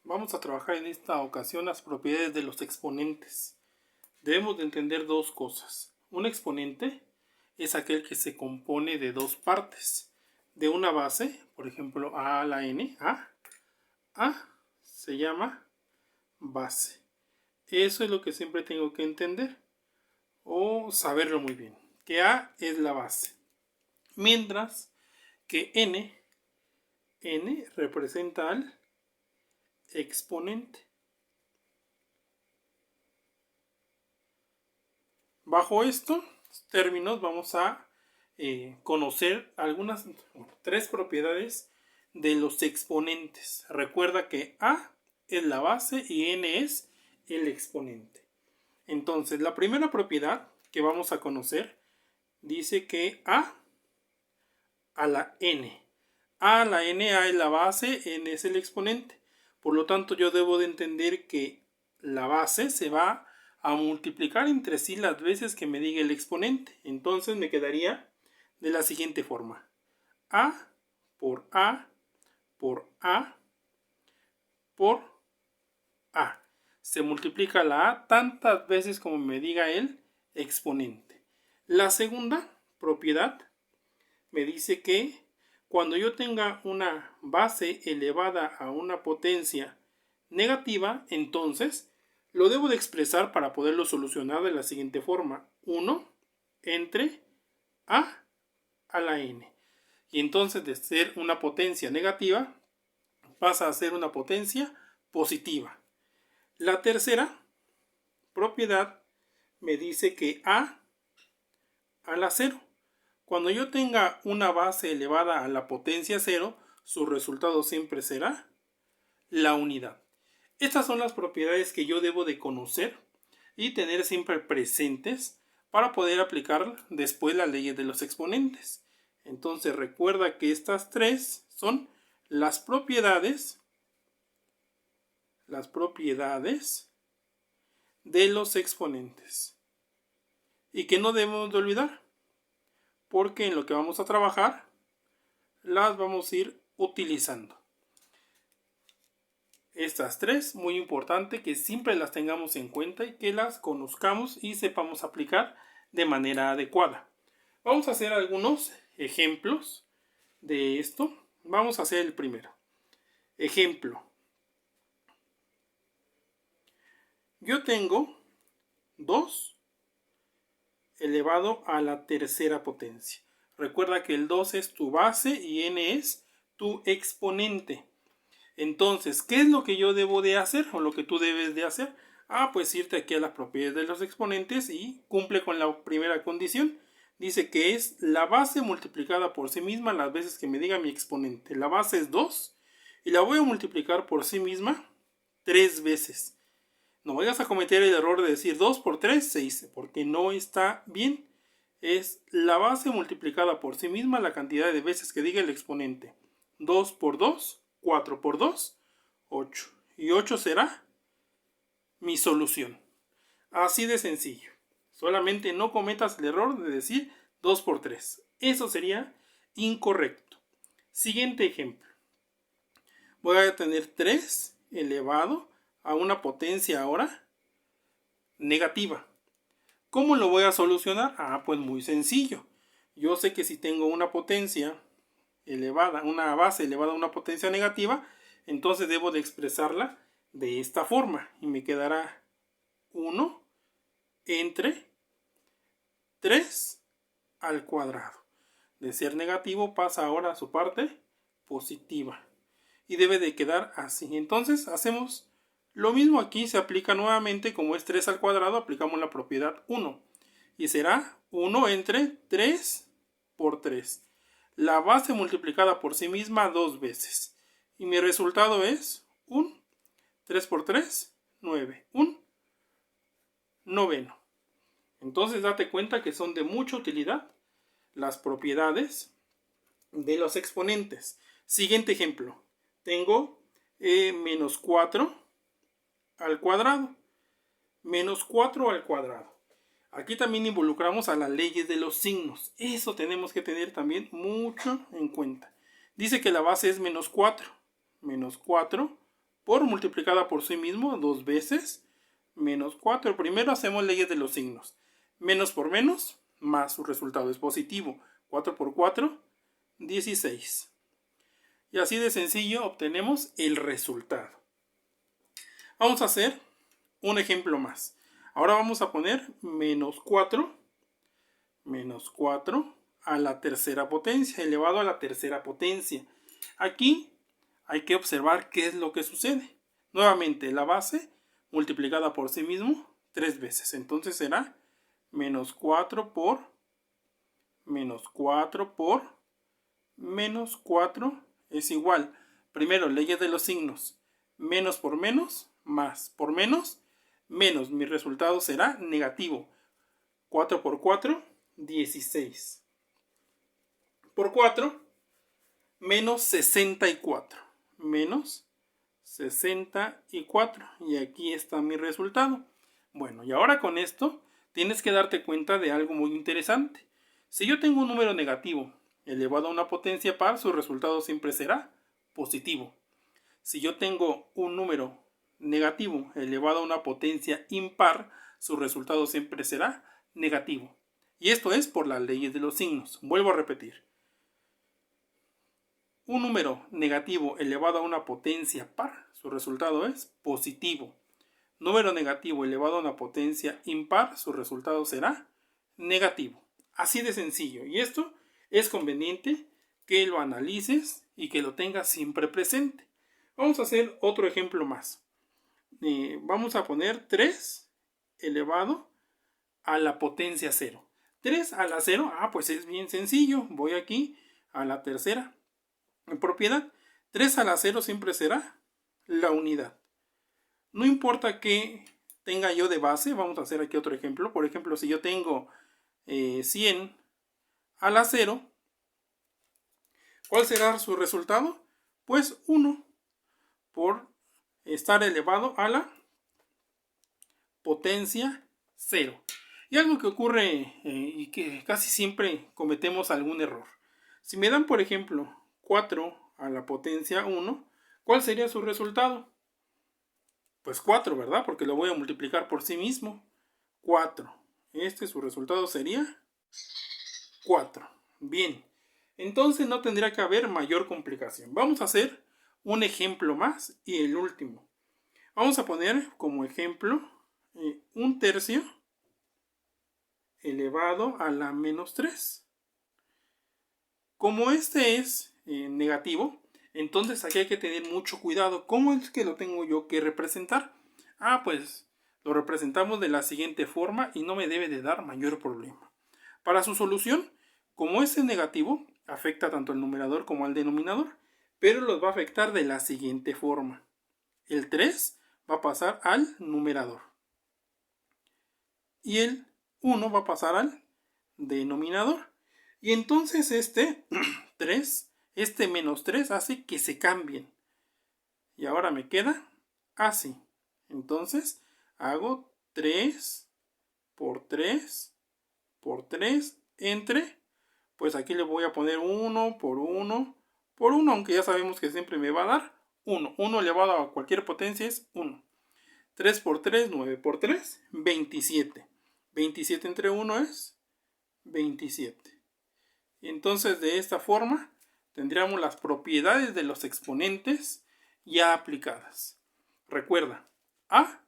Vamos a trabajar en esta ocasión las propiedades de los exponentes. Debemos de entender dos cosas. Un exponente es aquel que se compone de dos partes. De una base, por ejemplo, a a la n, a se llama base. Eso es lo que siempre tengo que entender o saberlo muy bien, que a es la base. Mientras que n representa al exponente. Bajo estos términos vamos a conocer tres propiedades de los exponentes. Recuerda que a es la base y n es el exponente. Entonces, la primera propiedad que vamos a conocer dice que a la n. A es la base, n es el exponente. Por lo tanto, yo debo de entender que la base se va a multiplicar entre sí las veces que me diga el exponente. Entonces me quedaría de la siguiente forma. A por A por A por A. Se multiplica la A tantas veces como me diga el exponente. La segunda propiedad me dice que cuando yo tenga una base elevada a una potencia negativa, entonces lo debo de expresar para poderlo solucionar de la siguiente forma. 1 entre a la n. Y entonces de ser una potencia negativa pasa a ser una potencia positiva. La tercera propiedad me dice que a la 0. Cuando yo tenga una base elevada a la potencia 0, su resultado siempre será la unidad. Estas son las propiedades que yo debo de conocer y tener siempre presentes para poder aplicar después las leyes de los exponentes. Entonces recuerda que estas tres son las propiedades de los exponentes. Y que no debemos de olvidar, porque en lo que vamos a trabajar las vamos a ir utilizando. Estas tres, muy importante que siempre las tengamos en cuenta y que las conozcamos y sepamos aplicar de manera adecuada. Vamos a hacer algunos ejemplos de esto. Vamos a hacer el primero. Ejemplo. Yo tengo 2 elevado a la tercera potencia. Recuerda que el 2 es tu base y n es tu exponente. Entonces, ¿qué es lo que yo debo de hacer o lo que tú debes de hacer? Pues irte aquí a las propiedades de los exponentes y cumple con la primera condición. Dice que es la base multiplicada por sí misma las veces que me diga mi exponente. La base es 2 y la voy a multiplicar por sí misma 3 veces. No vayas a cometer el error de decir 2 por 3, 6, porque no está bien. Es la base multiplicada por sí misma la cantidad de veces que diga el exponente. 2 por 2, 4 por 2, 8. Y 8 será mi solución. Así de sencillo. Solamente no cometas el error de decir 2 por 3. Eso sería incorrecto. Siguiente ejemplo. Voy a tener 3 elevado a una potencia ahora negativa. ¿Cómo lo voy a solucionar? Pues muy sencillo. Yo sé que si tengo una potencia elevada, una base elevada a una potencia negativa, entonces debo de expresarla de esta forma y me quedará 1 entre 3 al cuadrado. De ser negativo pasa ahora a su parte positiva y debe de quedar así. Entonces hacemos lo mismo aquí, se aplica nuevamente, como es 3 al cuadrado, aplicamos la propiedad 1 y será 1 entre 3 por 3. La base multiplicada por sí misma 2 veces. Y mi resultado es 3 por 3, 9. Un noveno. Entonces date cuenta que son de mucha utilidad las propiedades de los exponentes. Siguiente ejemplo. Tengo menos 4 al cuadrado. Menos 4 al cuadrado. Aquí también involucramos a las leyes de los signos. Eso tenemos que tener también mucho en cuenta. Dice que la base es menos 4. Menos 4 por multiplicada por sí mismo 2 veces menos 4. Primero hacemos leyes de los signos. Menos por menos, más su resultado es positivo. 4 por 4, 16. Y así de sencillo obtenemos el resultado. Vamos a hacer un ejemplo más. Ahora vamos a poner menos 4 a la tercera potencia, elevado a la tercera potencia. Aquí hay que observar qué es lo que sucede. Nuevamente, la base multiplicada por sí mismo 3 veces. Entonces será menos 4 por menos 4 por menos 4 es igual. Primero, leyes de los signos. Menos por menos, más por menos, menos. Mi resultado será negativo. 4 por 4, 16. Por 4, menos 64. Menos 64. Y aquí está mi resultado. Bueno, y ahora con esto tienes que darte cuenta de algo muy interesante. Si yo tengo un número negativo elevado a una potencia par, su resultado siempre será positivo. Si yo tengo un número negativo elevado a una potencia impar, su resultado siempre será negativo. Y esto es por las leyes de los signos. Vuelvo a repetir. Un número negativo elevado a una potencia par, su resultado es positivo. Número negativo elevado a una potencia impar, su resultado será negativo. Así de sencillo. Y esto es conveniente que lo analices y que lo tengas siempre presente. Vamos a hacer otro ejemplo más. Vamos a poner 3 elevado a la potencia 0. 3 a la 0, pues es bien sencillo. Voy aquí a la tercera propiedad. 3 a la 0 siempre será la unidad. No importa que tenga yo de base, vamos a hacer aquí otro ejemplo. Por ejemplo, si yo tengo 100 a la 0, ¿cuál será su resultado? Pues 1 por estar elevado a la potencia 0. Y algo que ocurre y que casi siempre cometemos algún error. Si me dan, por ejemplo, 4 a la potencia 1, ¿cuál sería su resultado? Pues 4, ¿verdad? Porque lo voy a multiplicar por sí mismo. 4. Su resultado sería 4. Bien. Entonces no tendría que haber mayor complicación. Vamos a hacer un ejemplo más y el último. Vamos a poner como ejemplo 1/3 elevado a la menos 3. Como este es negativo, entonces aquí hay que tener mucho cuidado. ¿Cómo es que lo tengo yo que representar? Pues lo representamos de la siguiente forma y no me debe de dar mayor problema. Para su solución, como este negativo afecta tanto al numerador como al denominador, pero los va a afectar de la siguiente forma. El 3 va a pasar al numerador y el 1 va a pasar al denominador. Y entonces este 3, este menos 3 hace que se cambien. Y ahora me queda así. Entonces hago 3 por 3 por 3 entre, pues aquí le voy a poner 1 por 1 por 1, aunque ya sabemos que siempre me va a dar 1. 1 elevado a cualquier potencia es 1. 3 por 3, 9 por 3, 27. 27 entre 1 es 27. Y entonces de esta forma tendríamos las propiedades de los exponentes ya aplicadas. Recuerda, A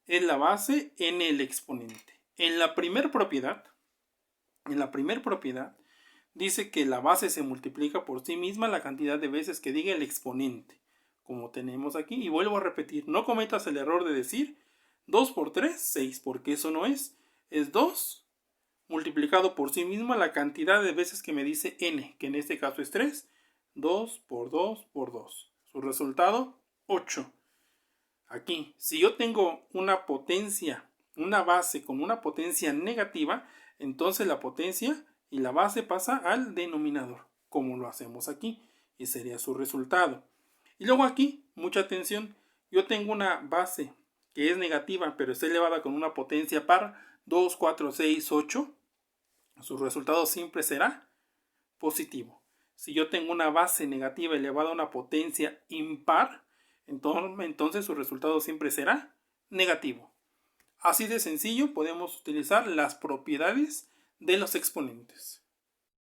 es la base en el exponente. En la primera propiedad dice que la base se multiplica por sí misma la cantidad de veces que diga el exponente, como tenemos aquí. Y vuelvo a repetir, no cometas el error de decir 2 por 3, 6, porque eso no es. Es 2 multiplicado por sí misma la cantidad de veces que me dice n, que en este caso es 3. 2 por 2 por 2. Su resultado, 8. Aquí, si yo tengo una potencia, una base con una potencia negativa, entonces la potencia y la base pasa al denominador, como lo hacemos aquí, y sería su resultado. Y luego aquí, mucha atención, yo tengo una base que es negativa, pero está elevada con una potencia par, 2, 4, 6, 8. Su resultado siempre será positivo. Si yo tengo una base negativa elevada a una potencia impar, entonces su resultado siempre será negativo. Así de sencillo podemos utilizar las propiedades de los exponentes.